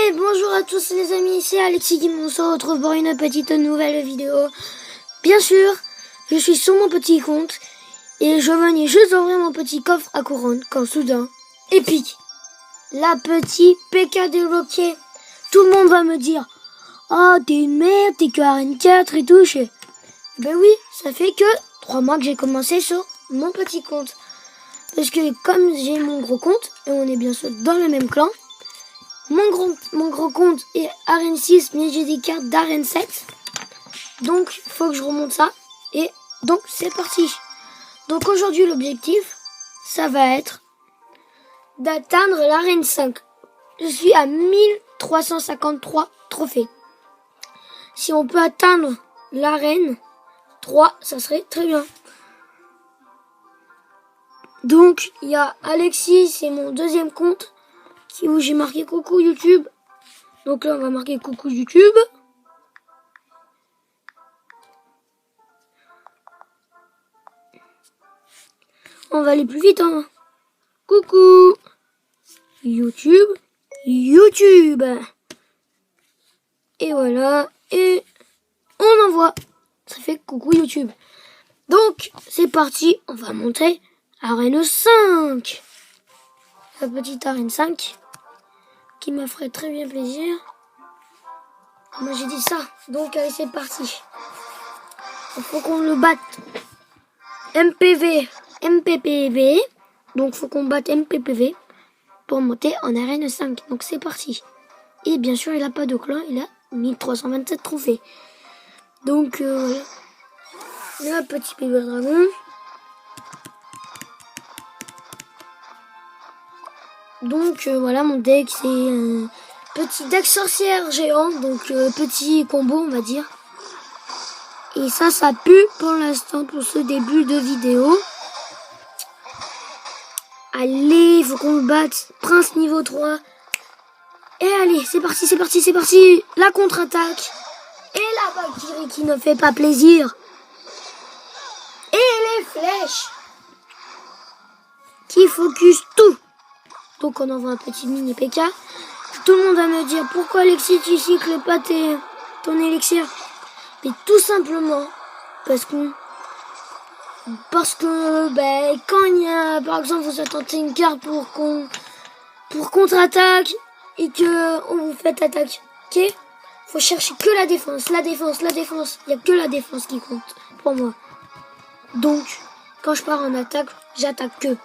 Et bonjour à tous les amis, c'est Alexis qui on se retrouve pour une petite nouvelle vidéo. Bien sûr, je suis sur mon petit compte et je venais juste d'ouvrir mon petit coffre à couronne quand soudain, épique, la petite PK débloquée. Tout le monde va me dire « Oh, t'es une merde, t'es que Arène 4 et tout. » Ben oui, ça fait que 3 mois que j'ai commencé sur mon petit compte. Parce que comme j'ai mon gros compte, et on est bien sûr dans le même clan, mon gros compte est Arène 6, mais j'ai des cartes d'Arène 7. Donc, il faut que je remonte ça. Et donc, c'est parti. Donc, aujourd'hui, l'objectif, ça va être d'atteindre l'Arène 5. Je suis à 1353 trophées. Si on peut atteindre l'Arène 3, ça serait très bien. Donc, il y a Alexis, c'est mon deuxième compte, où j'ai marqué coucou YouTube. Donc là, on va marquer coucou YouTube. On va aller plus vite, hein. Coucou YouTube. YouTube. Et voilà. Et on envoie. Ça fait coucou YouTube. Donc, c'est parti. On va monter Arène 5. La petite Arène 5. Qui me ferait très bien plaisir. Moi, j'ai dit ça. Donc, allez, c'est parti. Il faut qu'on le batte. MPPV. Donc, faut qu'on batte MPPV pour monter en Arène 5. Donc, c'est parti. Et bien sûr, il n'a pas de clan. Il a 1327 trophées. Donc, voilà. Là, petit bébé dragon. Donc, voilà, mon deck, c'est un petit deck sorcière géant. Donc, petit combo, on va dire. Et ça pue pour l'instant pour ce début de vidéo. Allez, il faut qu'on le batte. Prince niveau 3. Et allez, c'est parti, c'est parti, c'est parti. La contre-attaque. Et la Valkyrie qui ne fait pas plaisir. Et les flèches. Qui focus tout. Donc on envoie un petit mini PK. Tout le monde va me dire pourquoi Alexis tu cycles pas ton élixir. Mais tout simplement parce que quand il y a, par exemple, vous attendez une carte pour contre-attaque et que on vous fait attaquer, faut chercher que la défense. Il y a que la défense qui compte pour moi. Donc, quand je pars en attaque, j'attaque que.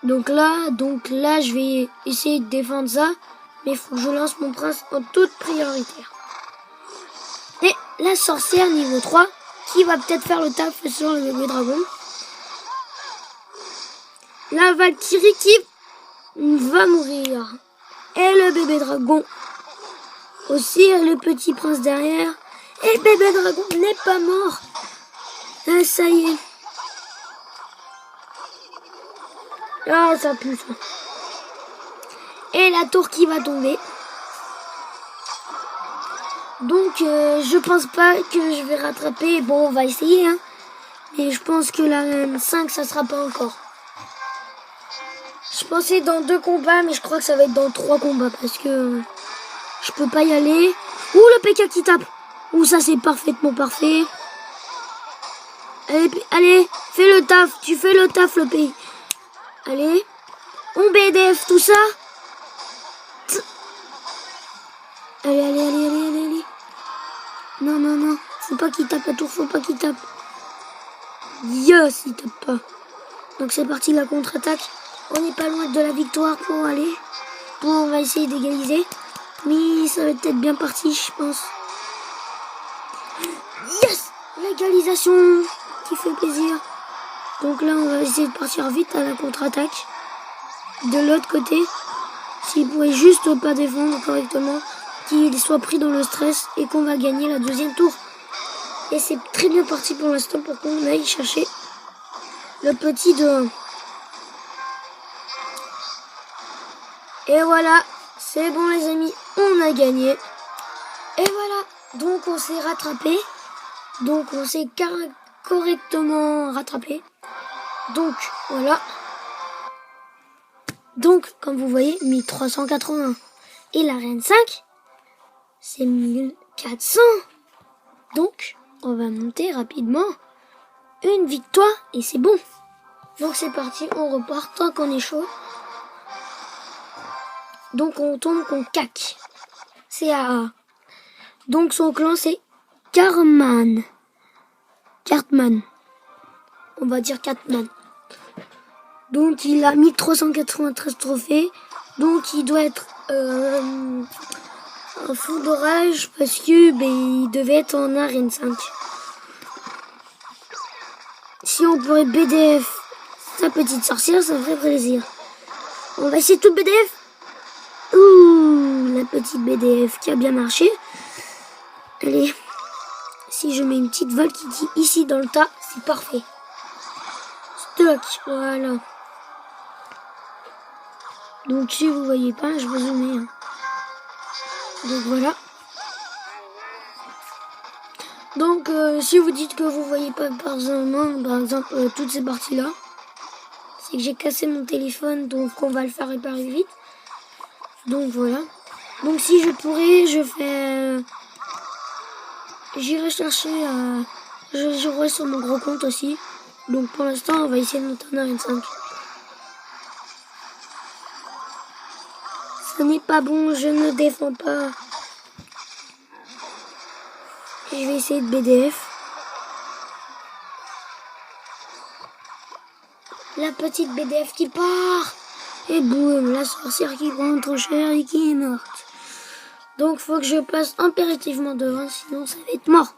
Donc là, je vais essayer de défendre ça, mais il faut que je lance mon prince en toute prioritaire. Et la sorcière niveau 3, qui va peut-être faire le taf sur le bébé dragon. La Valkyrie qui va mourir. Et le bébé dragon aussi, le petit prince derrière. Et le bébé dragon n'est pas mort. Ah, ça y est. Ah, ça pue ça. Et la tour qui va tomber. Donc, je pense pas que je vais rattraper. Bon, on va essayer, hein. Mais je pense que la 5, ça sera pas encore. Je pensais dans 2 combats, mais je crois que ça va être dans 3 combats. Parce que je peux pas y aller. Ouh, le PK qui tape. Ouh, ça c'est parfaitement parfait. Allez, fais le taf. Tu fais le taf, le pays. Allez. On BDF tout ça. Allez. Non. Faut pas qu'il tape la tour, faut pas qu'il tape. Yes, il tape pas. Donc c'est parti, la contre-attaque. On n'est pas loin de la victoire pour aller. Bon, on va essayer d'égaliser. Mais ça va peut-être bien parti, je pense. Yes! L'égalisation qui fait plaisir. Donc là, on va essayer de partir vite à la contre-attaque. De l'autre côté, s'il pouvait juste pas défendre correctement, qu'il soit pris dans le stress et qu'on va gagner la 2e tour. Et c'est très bien parti pour l'instant pour qu'on aille chercher le petit de 1. Et voilà, c'est bon les amis, on a gagné. Et voilà, donc on s'est rattrapé. Donc on s'est correctement rattrapé. Donc voilà. Donc comme vous voyez, 1380. Et la reine 5, c'est 1400. Donc, on va monter rapidement. Une victoire et c'est bon. Donc c'est parti, on repart tant qu'on est chaud. Donc on tombe contre Cac. C-A-A. Donc son clan c'est Cartman. Cartman. On va dire Cartman. Donc il a 1393 trophées. Donc il doit être un fou d'orage parce que il devait être en arène 5. Si on pourrait BDF sa petite sorcière, ça ferait plaisir. On va essayer tout BDF. Ouh, la petite BDF qui a bien marché. Allez, si je mets une petite vol qui dit ici dans le tas, c'est parfait. Stock, voilà. Donc si vous voyez pas, je vais zoomer. Donc voilà. Donc si vous dites que vous voyez pas par exemple toutes ces parties là, c'est que j'ai cassé mon téléphone, donc on va le faire réparer vite. Donc voilà. Donc si je pourrais, j'irai chercher, je jouerai sur mon gros compte aussi. Donc pour l'instant, on va essayer de monter en arène 5. Ce n'est pas bon, je ne défends pas. Je vais essayer de BDF. La petite BDF qui part. Et boum, la sorcière qui prend trop cher et qui est morte. Donc faut que je passe impérativement devant, sinon ça va être mort.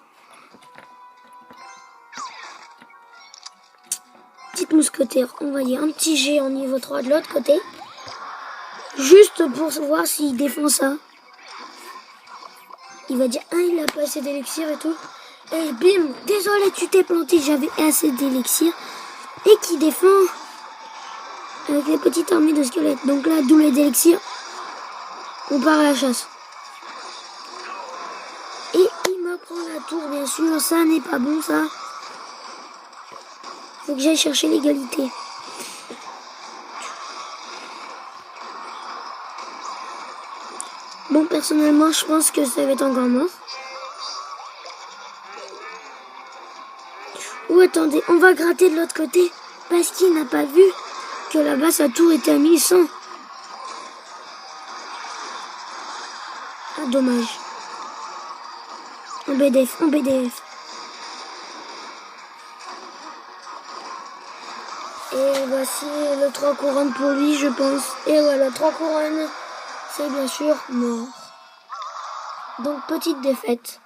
Petite mousquetaire, on va dire un petit G en niveau 3 de l'autre côté. Juste pour voir s'il défend ça. Il va dire, il a pas assez d'élixir et tout. Et bim, désolé, tu t'es planté, j'avais assez d'élixir. Et qui défend avec les petites armées de squelettes. Donc là, double d'élixir, on part à la chasse. Et il me prend la tour, bien sûr, ça n'est pas bon, ça. Faut que j'aille chercher l'égalité. Bon, personnellement, je pense que ça va être encore mort. Ou attendez, on va gratter de l'autre côté. Parce qu'il n'a pas vu que là-bas, sa tour était à 1100. Ah, dommage. En BDF, en BDF. Et voici le 3 couronnes pour lui, je pense. Et voilà, 3 couronnes. C'est bien sûr mort. Donc, petite défaite.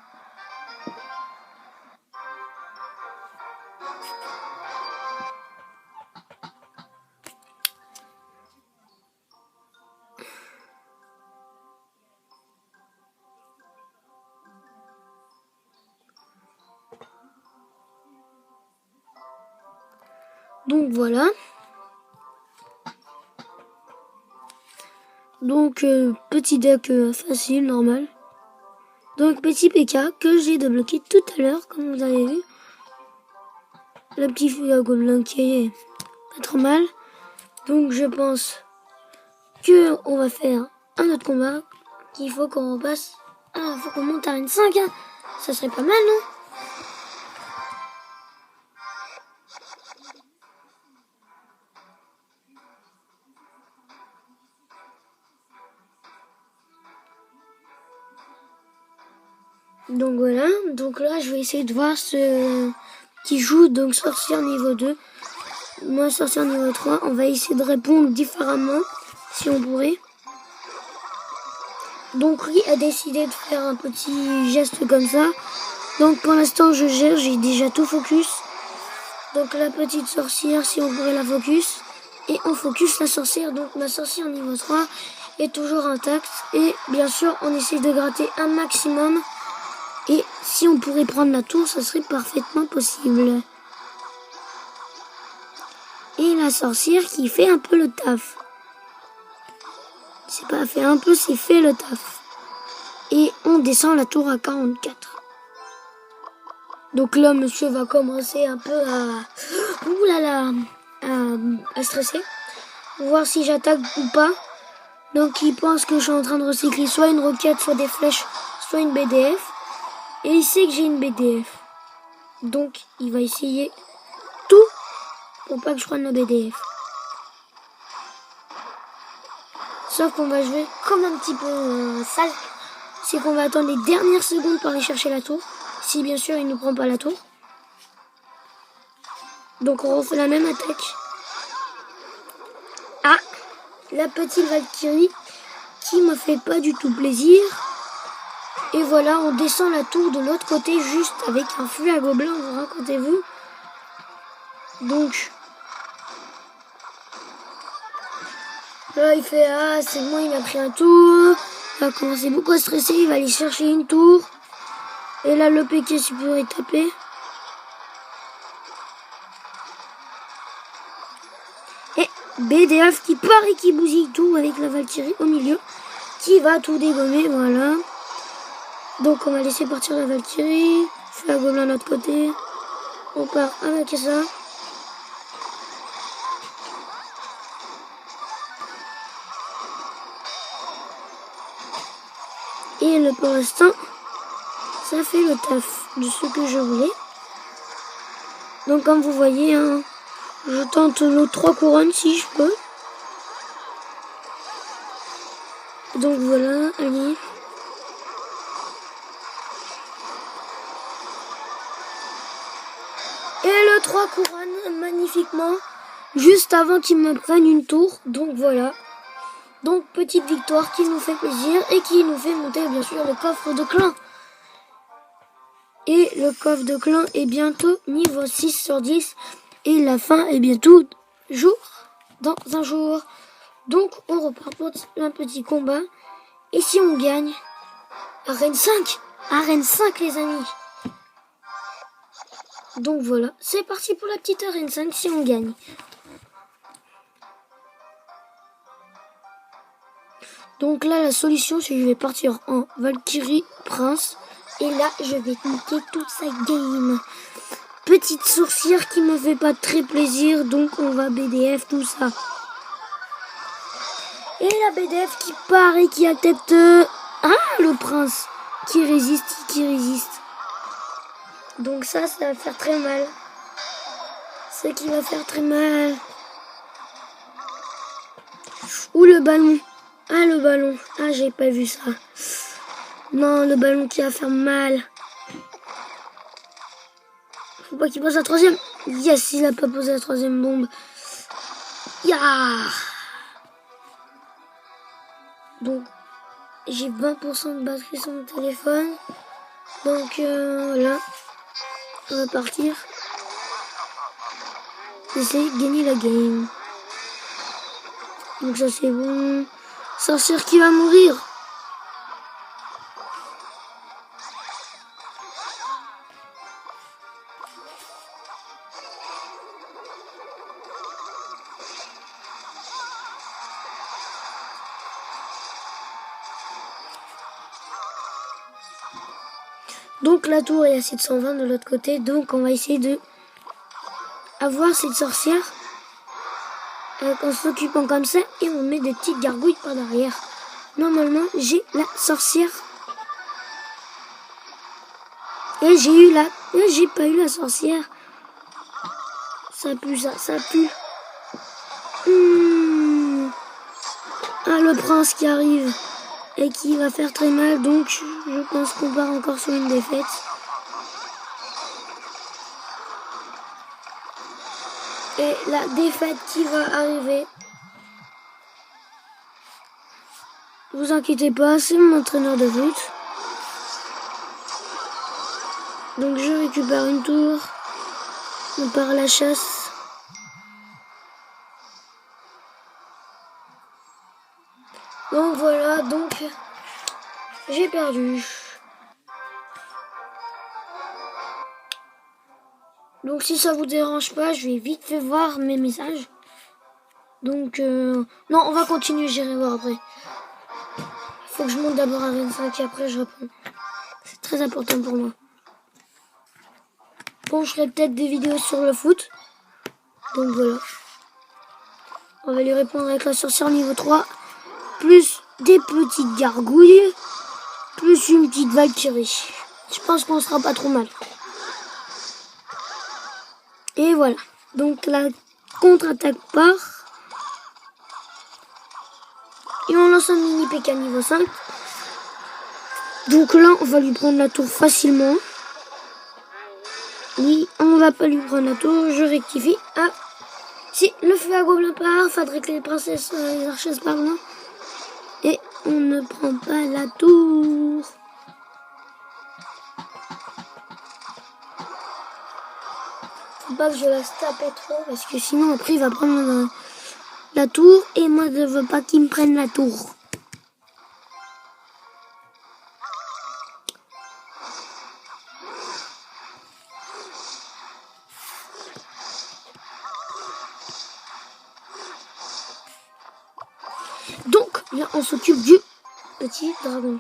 Donc voilà. Donc petit deck facile, normal. Donc petit PK que j'ai débloqué tout à l'heure, comme vous avez vu. Le petit gobelin qui est pas trop mal. Donc je pense que on va faire un autre combat. Qu'il faut qu'on repasse. Ah, faut qu'on monte à une 5. Hein. Ça serait pas mal, non? Donc voilà, donc là je vais essayer de voir ce qui joue, donc sorcière niveau 2, moi sorcière niveau 3, on va essayer de répondre différemment, si on pourrait. Donc lui a décidé de faire un petit geste comme ça, donc pour l'instant je gère, j'ai déjà tout focus. Donc la petite sorcière, si on pourrait la focus, et on focus la sorcière, donc ma sorcière niveau 3 est toujours intacte, et bien sûr on essaie de gratter un maximum. Et si on pourrait prendre la tour, ça serait parfaitement possible. Et la sorcière qui fait un peu le taf. C'est pas fait un peu, c'est fait le taf. Et on descend la tour à 44. Donc là, monsieur va commencer un peu à... Ouh là là, à stresser. Voir si j'attaque ou pas. Donc il pense que je suis en train de recycler soit une roquette, soit des flèches, soit une BDF. Et il sait que j'ai une BDF. Donc il va essayer tout pour pas que je prenne la BDF. Sauf qu'on va jouer comme un petit peu sale. C'est qu'on va attendre les dernières secondes pour aller chercher la tour. Si bien sûr il ne prend pas la tour. Donc on refait la même attaque. Ah, la petite Valkyrie qui me fait pas du tout plaisir. Et voilà, on descend la tour de l'autre côté juste avec un flux à gobelins, vous racontez-vous. Donc là il fait ah c'est bon, il a pris un tour. Il va commencer beaucoup à stresser, il va aller chercher une tour. Et là le PK supérieur est tapé. Et BDF qui part et qui bousille tout avec la Valkyrie au milieu. Qui va tout dégommer, voilà. Donc on va laisser partir la Valkyrie. Flux à gobelins de l'autre côté. On part avec ça. Et le pour l'instant, ça fait le taf de ce que je voulais. Donc comme vous voyez, hein, je tente nos 3 couronnes si je peux. Donc voilà, allez. Et le 3 couronnes, magnifiquement, juste avant qu'il me prenne une tour. Donc voilà. Donc petite victoire qui nous fait plaisir et qui nous fait monter bien sûr le coffre de clan. Et le coffre de clan est bientôt niveau 6 sur 10. Et la fin est bientôt jour dans un jour. Donc on repart pour un petit combat. Et si on gagne, arène 5. Arène 5 les amis. Donc voilà, c'est parti pour la petite arène 5 si on gagne. Donc là, la solution, c'est que je vais partir en Valkyrie Prince. Et là, je vais niquer toute sa game. Petite sorcière qui me fait pas très plaisir. Donc on va BDF tout ça. Et la BDF qui part et qui a peut-être... Ah, le prince qui résiste. Donc ça va faire très mal. Ce qui va faire très mal. Ou le ballon. Ah, le ballon. Ah, j'ai pas vu ça. Non, le ballon qui va faire mal. Faut pas qu'il pose la 3e. Yes, il a pas posé la 3e bombe. Ya. Donc, j'ai 20% de batterie sur mon téléphone. Donc, là, on va partir. Essayer de gagner la game. Donc ça, c'est bon. Sorcière qui va mourir. Donc la tour est à 720 de l'autre côté. Donc on va essayer de avoir cette sorcière en s'occupant comme ça. Et on met des petites gargouilles par derrière. Normalement j'ai la sorcière. Et j'ai pas eu la sorcière. Ça pue ça pue. Ah, le prince qui arrive. Et qui va faire très mal, donc je pense qu'on part encore sur une défaite. Et la défaite qui va arriver. Vous inquiétez pas, c'est mon entraîneur de foot. Donc je récupère une tour. On part à la chasse. Donc voilà, donc j'ai perdu. Donc si ça vous dérange pas, je vais vite fait voir mes messages. Donc non, on va continuer, j'irai voir après. Faut que je monte d'abord à 25 et après je réponds. C'est très important pour moi. Bon, je ferai peut-être des vidéos sur le foot. Donc voilà. On va lui répondre avec la sorcière niveau 3. plus des petites gargouilles, plus une petite Valkyrie. Je pense qu'on sera pas trop mal. Et voilà. Donc la contre-attaque part. Et on lance un mini P.K. niveau 5. Donc là, on va lui prendre la tour facilement. Oui, on va pas lui prendre la tour, je rectifie. Ah, si le feu à gobelin part, faudrait que les princesses, les archesses partent là. Et on ne prend pas la tour. Faut pas que je la tape trop, parce que sinon après il va prendre la tour. Et moi je veux pas qu'il me prenne la tour. Donc, là, on s'occupe du petit dragon.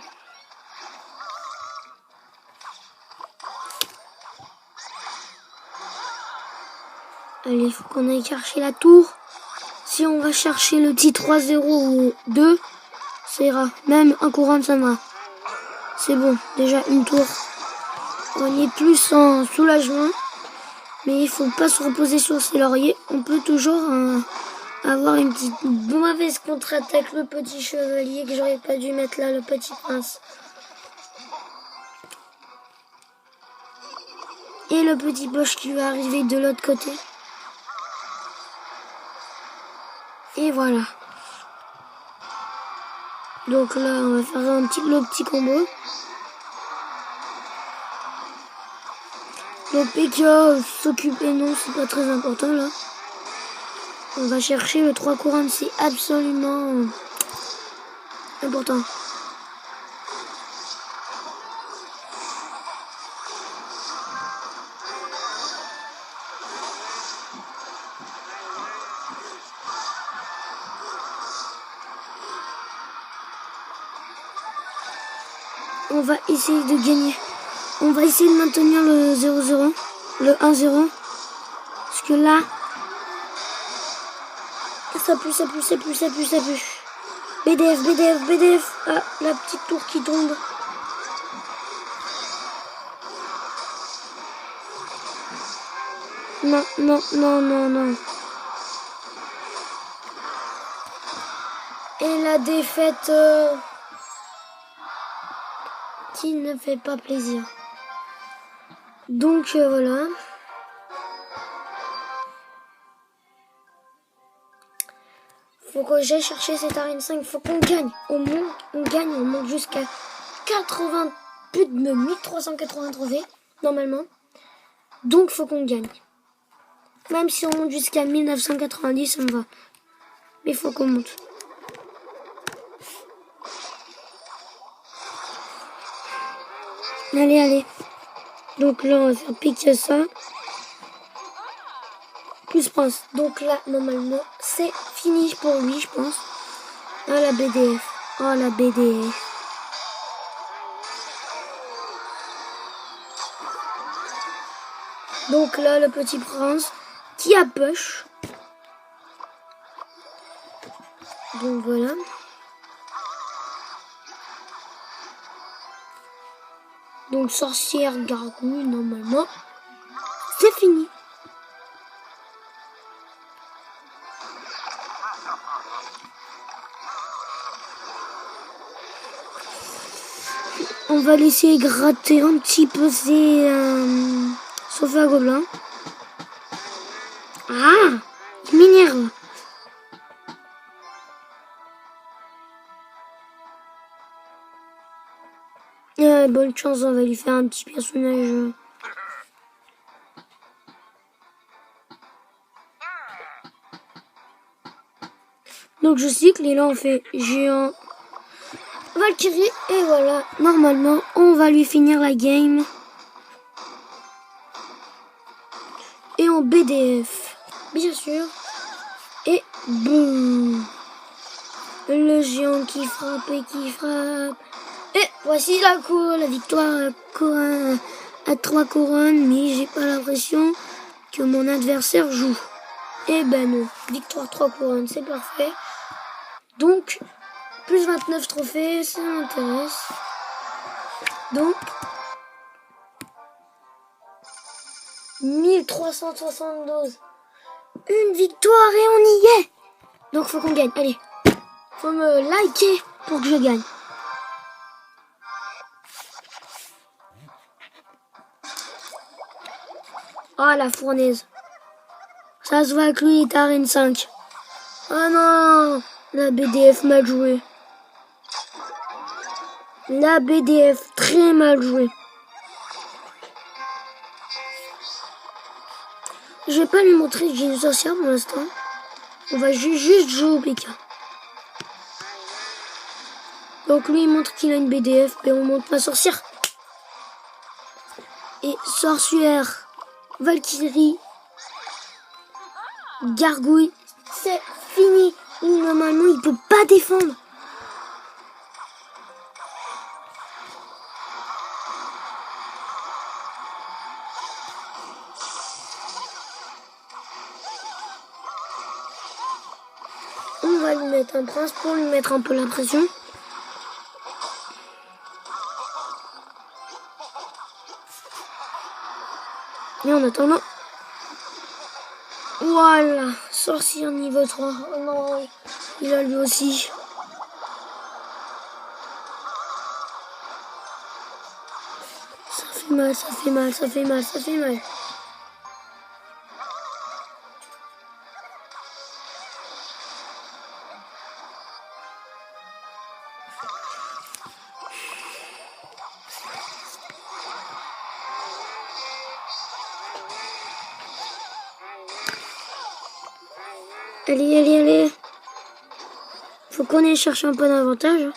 Allez, il faut qu'on aille chercher la tour. Si on va chercher le petit 3-0 ou 2, ça ira. Même un courant, ça va. C'est bon, déjà une tour. On est plus en soulagement. Mais il faut pas se reposer sur ses lauriers. On peut toujours avoir une petite mauvaise contre-attaque. Le petit chevalier que j'aurais pas dû mettre là, le petit prince. Et le petit poche qui va arriver de l'autre côté. Et voilà. Donc là, on va faire le petit combo. Le P.K. s'occuper, non, c'est pas très important là. On va chercher le 3 couronnes, c'est absolument important. On va essayer de gagner. On va essayer de maintenir le 0-0, le 1-0. Parce que là, ça pue, ça pue, ça pue, ça pue, ça pue. BDF, BDF, BDF. Ah, la petite tour qui tombe. Non, non, non, non, non. Et la défaite qui ne fait pas plaisir. Donc voilà. Faut que j'aille chercher cette arène 5. Faut qu'on gagne. On monte jusqu'à 80, plus de 1380 trophées, normalement. Donc faut qu'on gagne. Même si on monte jusqu'à 1990, ça me va. Mais faut qu'on monte. Allez, allez. Donc là, on va faire piquer ça. Plus prince. Donc là, normalement, c'est fini pour lui, je pense. Oh la BDF. Oh la BDF. Donc là, le petit prince qui a push. Donc voilà. Donc sorcière, gargouille, normalement, c'est fini. On va laisser gratter un petit peu ces sauf à gobelin. Ah, il m'énerve. Bonne chance, on va lui faire un petit personnage. Donc je cycle et là on fait géant Valkyrie et voilà, normalement on va lui finir la game. Et en BDF, bien sûr. Et boum, le géant qui frappe et qui frappe. Et voici la victoire à 3 couronnes, mais j'ai pas l'impression que mon adversaire joue. Et ben non, victoire 3 couronnes, c'est parfait. Donc, Plus 29 trophées, ça m'intéresse. Donc, 1372. Une victoire et on y est. Donc, faut qu'on gagne. Allez, faut me liker pour que je gagne. Ah, la fournaise. Ça se voit que lui est arène 5. Ah non, la BDF mal jouée. La BDF très mal jouée. Je vais pas lui montrer que j'ai une sorcière pour l'instant. On va juste jouer au PK. Donc lui il montre qu'il a une BDF, mais on montre ma sorcière. Et sorcière, Valkyrie, gargouille, c'est fini. Normalement il peut pas défendre. On va lui mettre un prince pour lui mettre un peu la pression. Et en attendant, voilà, sorcière niveau 3. Oh non, il a lui aussi. Ça fait mal, ça fait mal, ça fait mal, ça fait mal. Allez, allez, allez. Faut qu'on aille chercher un peu d'avantage.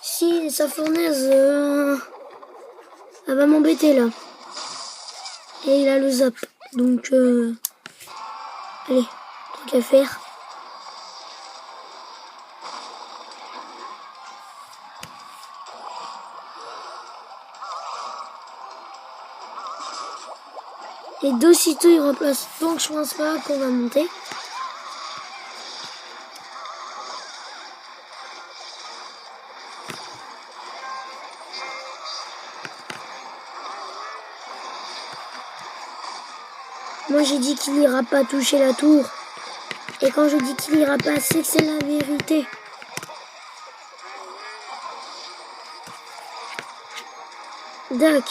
Si, sa fournaise, elle va m'embêter là. Et il a le zap. Donc, allez, tant qu'à faire. Et d'aussitôt il remplace. Donc je pense pas qu'on va monter. Moi j'ai dit qu'il ira pas toucher la tour. Et quand je dis qu'il ira pas, c'est que c'est la vérité. Doc.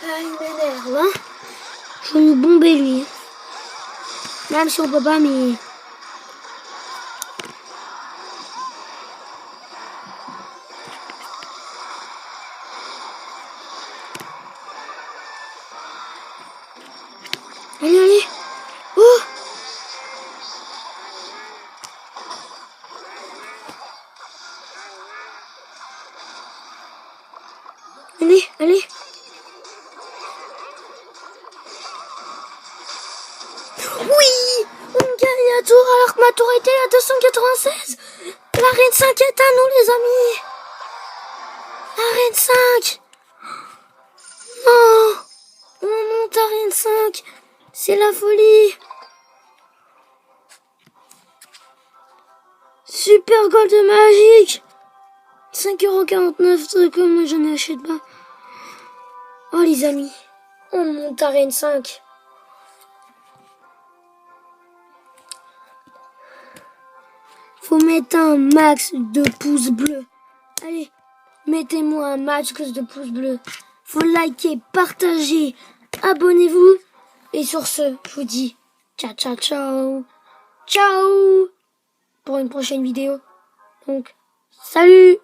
Ah, il m'énerve, hein. Je vais nous bomber lui. Même si on peut pas, mais... Allez, allez. Oh! Allez, allez. Oui! On gagne la tour alors que ma tour était à 296. L'arène 5 est à nous, les amis. Arène 5. Non. On monte Arène 5. C'est la folie. Super gold magique. 5,49 trucs que moi je n'achète pas. Oh les amis. On monte Arène 5. Faut mettre un max de pouces bleus. Allez, mettez-moi un max de pouces bleus. Faut liker, partager, abonnez-vous. Et sur ce, je vous dis ciao, ciao, ciao. Ciao pour une prochaine vidéo. Donc, salut!